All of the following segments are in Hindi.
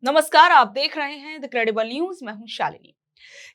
नमस्कार, आप देख रहे हैं द क्रेडिबल न्यूज। मैं हूं शालिनी।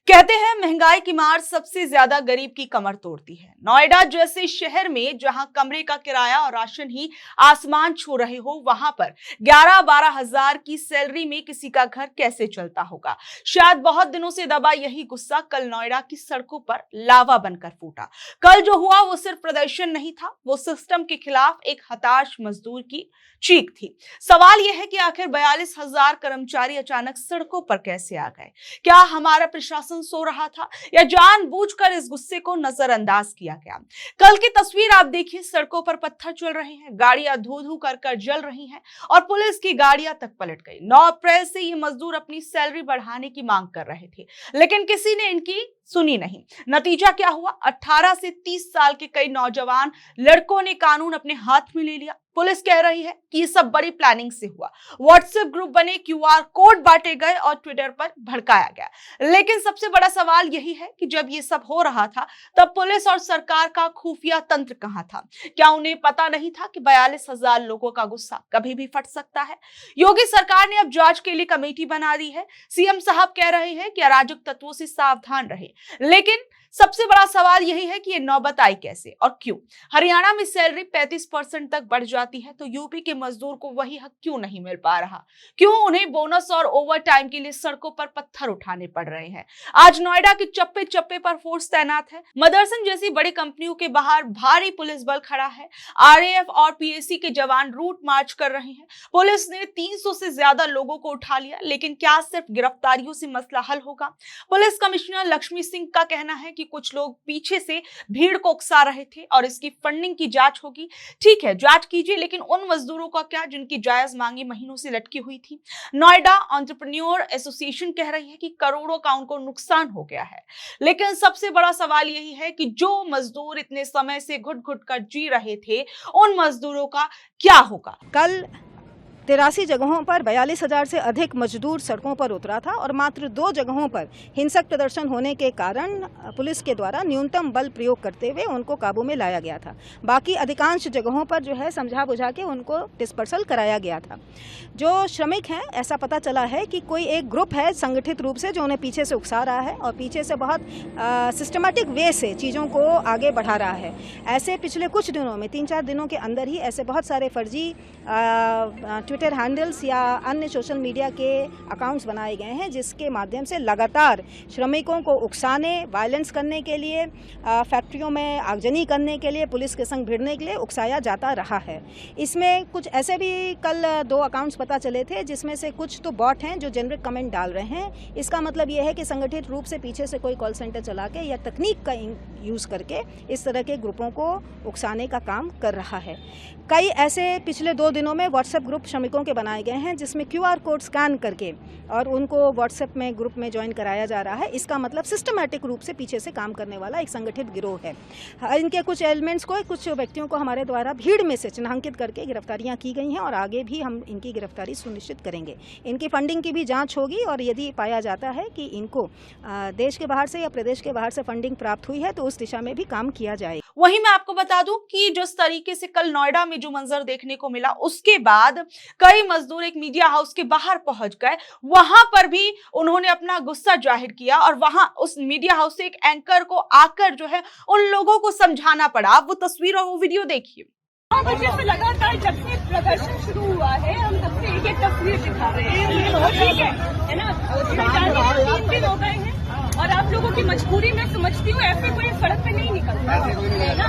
कहते हैं महंगाई की मार सबसे ज्यादा गरीब की कमर तोड़ती है। नोएडा जैसे शहर में जहां कमरे का किराया और राशन ही आसमान छू रहे हो, वहां पर 11-12 हजार की सैलरी में किसी का घर कैसे चलता होगा। शायद बहुत दिनों से दबा यही गुस्सा कल नोएडा की सड़कों पर लावा बनकर फूटा। कल जो हुआ वो सिर्फ प्रदर्शन नहीं था, वो सिस्टम के खिलाफ एक हताश मजदूर की चीख थी। सवाल यह है कि आखिर 42 हजार कर्मचारी अचानक सड़कों पर कैसे आ गए। क्या हमारा प्रशासन सो रहा था या जानबूझकर इस गुस्से को नजरअंदाज किया गया। कल की तस्वीर आप देखिए, सड़कों पर पत्थर चल रहे हैं, गाड़ियां धू धू कर जल रही हैं और पुलिस की गाड़ियां तक पलट गई। 9 अप्रैल से ये मजदूर अपनी सैलरी बढ़ाने की मांग कर रहे थे, लेकिन किसी ने इनकी सुनी नहीं। नतीजा क्या हुआ? 18 से 30 साल के कई नौजवान लड़कों ने कानून अपने हाथ में ले लिया। पुलिस कह रही है कि ये सब बड़ी प्लानिंग से हुआ। व्हाट्सएप ग्रुप बने, QR कोड बांटे गए और ट्विटर पर भड़काया गया। लेकिन सबसे बड़ा सवाल यही है कि जब ये सब हो रहा था तब पुलिस और सरकार का खुफिया तंत्र कहां था? क्या उन्हें पता नहीं था कि 42 हजार लोगों का गुस्सा कभी भी फट सकता है? योगी सरकार ने अब जांच के लिए कमेटी बना दी है। सीएम साहब कह रहे हैं कि अराजक तत्वों से सावधान रहे, लेकिन सबसे बड़ा सवाल यही है कि ये नौबत आई कैसे और क्यों। हरियाणा में सैलरी 35% तक बढ़ जाती है तो यूपी के मजदूर को वही हक क्यों नहीं मिल पा रहा? क्यों उन्हें बोनस और ओवर टाइम के लिए सड़कों पर पत्थर उठाने पड़ रहे हैं? आज नोएडा के चप्पे चप्पे पर फोर्स तैनात है। मदरसन जैसी बड़ी कंपनियों के बाहर भारी पुलिस बल खड़ा है। RAF और PAC के जवान रूट मार्च कर रहे हैं। पुलिस ने 300 से ज्यादा लोगों को उठा लिया, लेकिन क्या सिर्फ गिरफ्तारियों से मसला हल होगा? पुलिस कमिश्नर लक्ष्मी सिंह का कहना है कि कुछ लोग पीछे से भीड़ को उकसा रहे थे और इसकी फंडिंग की जांच होगी। ठीक है, जांच कीजिए, लेकिन उन मजदूरों का क्या जिनकी जायज मांगी महीनों से लटकी हुई थी? नोएडा एंटरप्रेन्योर एसोसिएशन कह रही है कि करोड़ों का उनको नुकसान हो गया है। लेकिन सबसे बड़ा सवाल यही है कि जो मजदूर इतने समय से घुट घुट कर जी रहे थे, उन मजदूरों का क्या होगा? कल 83 जगहों पर 42 हजार से अधिक मजदूर सड़कों पर उतरा था और मात्र 2 जगहों पर हिंसक प्रदर्शन होने के कारण पुलिस के द्वारा न्यूनतम बल प्रयोग करते हुए उनको काबू में लाया गया था। बाकी अधिकांश जगहों पर जो है समझा बुझा के उनको डिस्पर्सल कराया गया था। जो श्रमिक हैं, ऐसा पता चला है कि कोई एक ग्रुप है संगठित रूप से जो उन्हें पीछे से उकसा रहा है और पीछे से बहुत सिस्टमेटिक वे से चीज़ों को आगे बढ़ा रहा है। ऐसे पिछले कुछ दिनों में 3-4 दिनों के अंदर ही ऐसे बहुत सारे फर्जी ट्विटर हैंडल्स या अन्य सोशल मीडिया के अकाउंट्स बनाए गए हैं, जिसके माध्यम से लगातार श्रमिकों को उकसाने, वायलेंस करने के लिए, फैक्ट्रियों में आगजनी करने के लिए, पुलिस के संग भिड़ने के लिए उकसाया जाता रहा है। इसमें कुछ ऐसे भी कल 2 अकाउंट्स पता चले थे, जिसमें से कुछ तो बॉट हैं जो जेनरिक कमेंट डाल रहे हैं। इसका मतलब यह है कि संगठित रूप से पीछे से कोई कॉल सेंटर चला के या तकनीक का यूज़ करके इस तरह के ग्रुपों को उकसाने का काम कर रहा है। कई ऐसे पिछले 2 दिनों में व्हाट्सएप ग्रुप श्रमिकों के बनाए गए हैं, जिसमें QR कोड स्कैन करके और उनको व्हाट्सएप में ग्रुप में ज्वाइन कराया जा रहा है। इसका मतलब सिस्टमैटिक रूप से पीछे से काम करने वाला एक संगठित गिरोह है। इनके कुछ एलिमेंट्स को, कुछ व्यक्तियों को हमारे द्वारा भीड़ में से चिन्हांकित करके गिरफ्तारियां की गई हैं और आगे भी हम इनकी गिरफ्तारी सुनिश्चित करेंगे। इनकी फंडिंग की भी जाँच होगी और यदि पाया जाता है कि इनको देश के बाहर से या प्रदेश के बाहर से फंडिंग प्राप्त हुई है तो उस दिशा में भी काम किया जाएगा। वहीं मैं आपको बता दूं कि जिस तरीके से कल नोएडा में जो मंजर देखने को मिला, उसके बाद कई मजदूर एक मीडिया हाउस के बाहर पहुंच गए। वहां पर भी उन्होंने अपना गुस्सा जाहिर किया और वहां उस मीडिया हाउस से एक एंकर को आकर जो है उन लोगों को समझाना पड़ा। आप वो तस्वीर और वो वीडियो देखिए। से लगातार जब से प्रदर्शन शुरू हुआ है, हम तब से एक तस्वीर दिखा रहे हैं, ठीक है ना? 3 दिन हो गए हैं और आप लोगों की मजबूरी मैं समझती हूँ, ऐसे कोई सड़क पे नहीं निकलता है ना।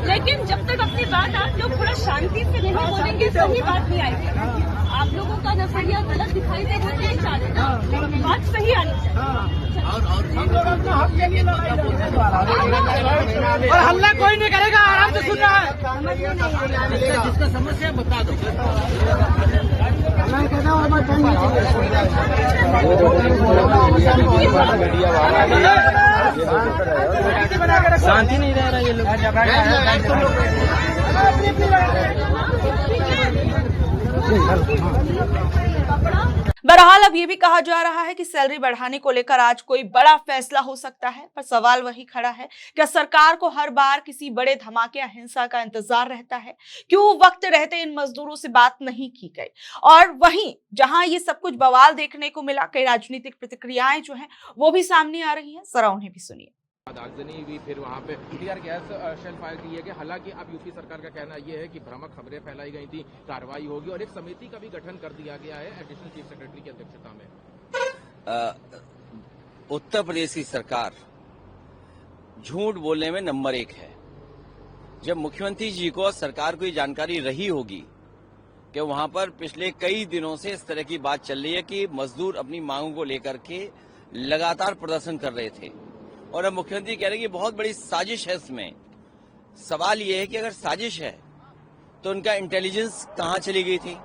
लेकिन जब तक अपनी बात आप लोग थोड़ा शांति से नहीं बोलेंगे, सही बात नहीं आएगी। आप लोगों का नजरिया गलत दिखाई देगा, नहीं चाहे ना, बात सही आनी चाहिए। और हल्ला कोई नहीं करेगा, आराम से सुनना है। जिसका समस्या बता दो। शांति नहीं रह रहा ये लोग। बहरहाल अब ये भी कहा जा रहा है कि सैलरी बढ़ाने को लेकर आज कोई बड़ा फैसला हो सकता है, पर सवाल वही खड़ा है, क्या सरकार को हर बार किसी बड़े धमाके या हिंसा का इंतजार रहता है? क्यों वक्त रहते इन मजदूरों से बात नहीं की गई? और वहीं जहां ये सब कुछ बवाल देखने को मिला, कई राजनीतिक प्रतिक्रियाएं जो हैं वो भी सामने आ रही हैं, जरा उन्हें भी सुनिए। आगजनी भी, फिर वहाँ पे टीआर गैस शेल फायर की है कि हालांकि अब यूपी सरकार का कहना यह है कि भ्रामक खबरें फैलाई गई थी, कार्रवाई होगी और एक समिति का भी गठन कर दिया गया है एडिशनल चीफ सेक्रेटरी की अध्यक्षता में। उत्तर प्रदेश की सरकार झूठ बोलने में नंबर 1 है। जब मुख्यमंत्री जी को सरकार को ये जानकारी रही होगी कि वहां पर पिछले कई दिनों से इस तरह की बात चल रही है कि मजदूर अपनी मांगों को लेकर के लगातार प्रदर्शन कर रहे थे, और अब मुख्यमंत्री कह रहे हैं कि बहुत बड़ी साजिश है इसमें। सवाल यह है कि अगर साजिश है तो उनका इंटेलिजेंस कहां चली गई थी?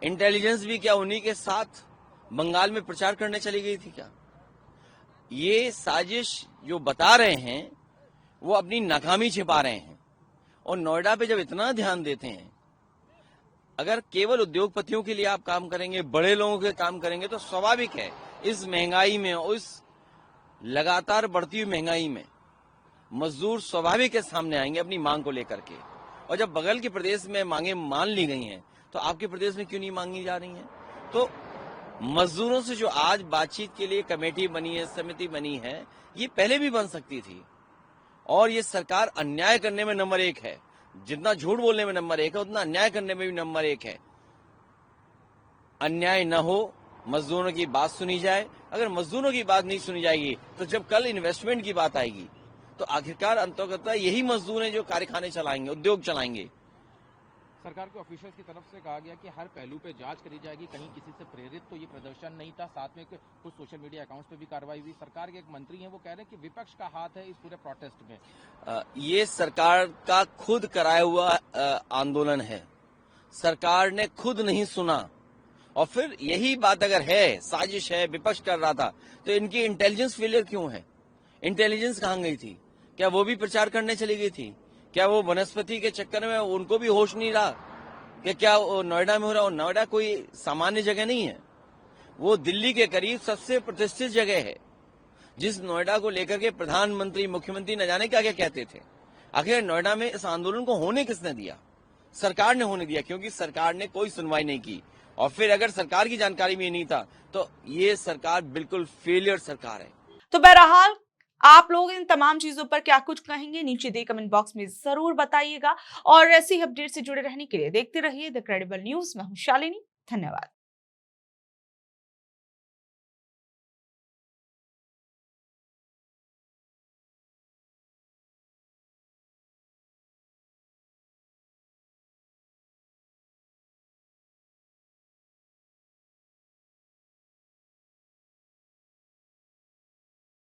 इंटेलिजेंस भी क्या उन्हीं के साथ बंगाल में प्रचार करने चली गई थी क्या? ये साजिश जो बता रहे हैं वो अपनी नाकामी छिपा रहे हैं। और नोएडा पे जब इतना ध्यान देते हैं, अगर केवल उद्योगपतियों के लिए आप काम करेंगे, बड़े लोगों के काम करेंगे, तो स्वाभाविक है इस महंगाई में, उस लगातार बढ़ती हुई महंगाई में मजदूर स्वाभाविक के सामने आएंगे अपनी मांग को लेकर के। और जब बगल के प्रदेश में मांगे मान ली गई हैं, तो आपके प्रदेश में क्यों नहीं मांगी जा रही हैं? तो मजदूरों से जो आज बातचीत के लिए कमेटी बनी है, समिति बनी है, ये पहले भी बन सकती थी। और ये सरकार अन्याय करने में नंबर 1 है। जितना झूठ बोलने में नंबर 1 है, उतना अन्याय करने में भी नंबर 1 है। अन्याय न हो, मजदूरों की बात सुनी जाए। अगर मजदूरों की बात नहीं सुनी जाएगी तो जब कल इन्वेस्टमेंट की बात आएगी तो आखिरकार अंततः यही मजदूर हैं जो कारखाने चलाएंगे, उद्योग चलाएंगे। सरकार के ऑफिशियल्स की तरफ से कहा गया कि हर पहलू पे जांच करी जाएगी, कहीं किसी से प्रेरित तो ये प्रदर्शन नहीं था। साथ में कुछ सोशल मीडिया अकाउंट्स पे भी कार्रवाई हुई। सरकार के एक मंत्री हैं, वो कह रहे हैं कि विपक्ष का हाथ है इस पूरे प्रोटेस्ट में। ये सरकार का खुद कराया हुआ आंदोलन है। सरकार ने खुद नहीं सुना। और फिर यही बात अगर है, साजिश है, विपक्ष कर रहा था, तो इनकी इंटेलिजेंस फेलियर क्यों है? इंटेलिजेंस कहां गई थी? क्या वो भी प्रचार करने चली गई थी? क्या वो वनस्पति के चक्कर में उनको भी होश नहीं रहा कि क्या नोएडा में हो रहा? नोएडा कोई सामान्य जगह नहीं है, वो दिल्ली के करीब सबसे प्रतिष्ठित जगह है, जिस नोएडा को लेकर के प्रधानमंत्री, मुख्यमंत्री न जाने क्या क्या कहते थे। आखिर नोएडा में इस आंदोलन को होने किसने दिया? सरकार ने होने दिया, क्योंकि सरकार ने कोई सुनवाई नहीं की। और फिर अगर सरकार की जानकारी में नहीं था तो ये सरकार बिल्कुल फेलियर सरकार है। तो बहरहाल आप लोग इन तमाम चीजों पर क्या कुछ कहेंगे, नीचे दे कमेंट बॉक्स में जरूर बताइएगा। और ऐसी अपडेट से जुड़े रहने के लिए देखते रहिए द क्रेडिबल न्यूज। मैं हूं शालिनी, धन्यवाद।